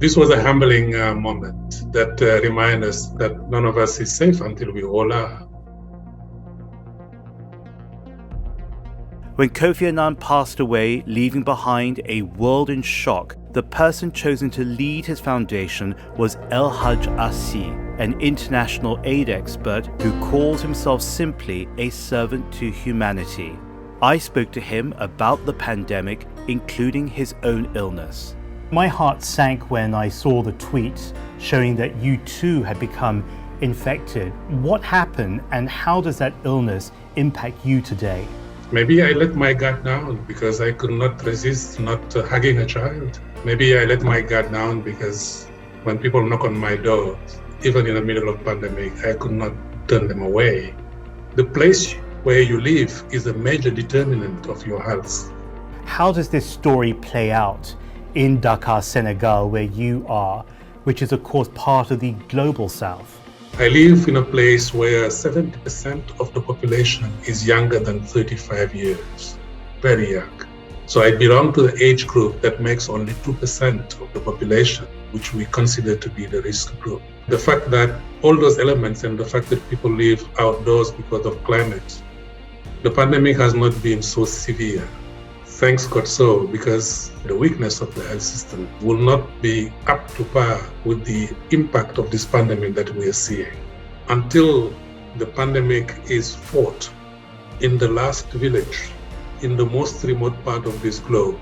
This was a humbling moment that reminds us that none of us is safe until we all are. When Kofi Annan passed away, leaving behind a world in shock, the person chosen to lead his foundation was Elhadj As Sy, an international aid expert who calls himself simply a servant to humanity. I spoke to him about the pandemic, including his own illness. My heart sank when I saw the tweet showing that you too had become infected. What happened and how does that illness impact you today? Maybe I let my guard down because I could not resist not hugging a child. Maybe I let my guard down because when people knock on my door, even in the middle of pandemic, I could not turn them away. The place where you live is a major determinant of your health. How does this story play out in Dakar, Senegal, where you are, which is of course part of the global south? I live in a place where 70% of the population is younger than 35 years, very young. So I belong to the age group that makes only 2% of the population, which we consider to be the risk group. The fact that all those elements and the fact that people live outdoors because of climate, the pandemic has not been so severe. Thanks God so, because the weakness of the health system will not be up to par with the impact of this pandemic that we are seeing. Until the pandemic is fought in the last village, in the most remote part of this globe,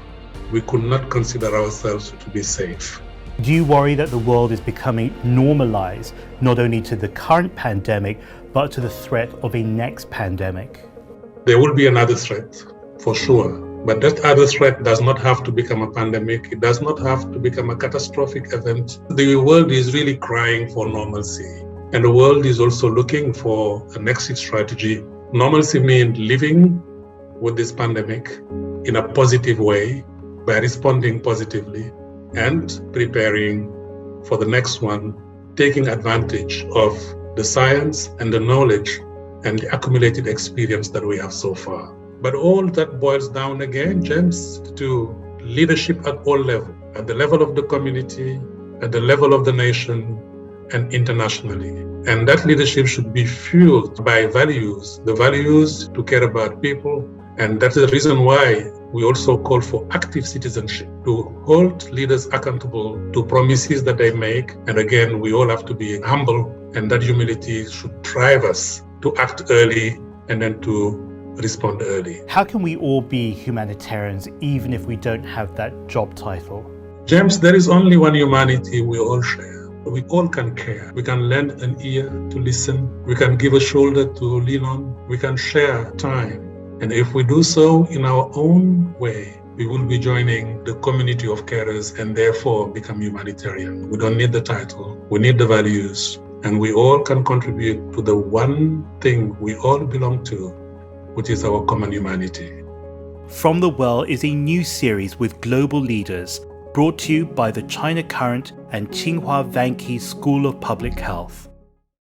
we could not consider ourselves to be safe. Do you worry that the world is becoming normalized, not only to the current pandemic, but to the threat of a next pandemic? There will be another threat, for sure. But that other threat does not have to become a pandemic. It does not have to become a catastrophic event. The world is really crying for normalcy. And the world is also looking for an exit strategy. Normalcy means living with this pandemic in a positive way by responding positively and preparing for the next one, taking advantage of the science and the knowledge and the accumulated experience that we have so far. But all that boils down again, James, to leadership at all levels, at the level of the community, at the level of the nation, and internationally. And that leadership should be fueled by values, the values to care about people. And that's the reason why we also call for active citizenship, to hold leaders accountable to promises that they make. And again, we all have to be humble, and that humility should drive us to act early and then to respond early. How can we all be humanitarians even if we don't have that job title? James, there is only one humanity we all share. We all can care. We can lend an ear to listen. We can give a shoulder to lean on. We can share time. And if we do so in our own way, we will be joining the community of carers and therefore become humanitarian. We don't need the title. We need the values. And we all can contribute to the one thing we all belong to, which is our common humanity. From the Well is a new series with global leaders, brought to you by the China Current and Tsinghua Vanke School of Public Health.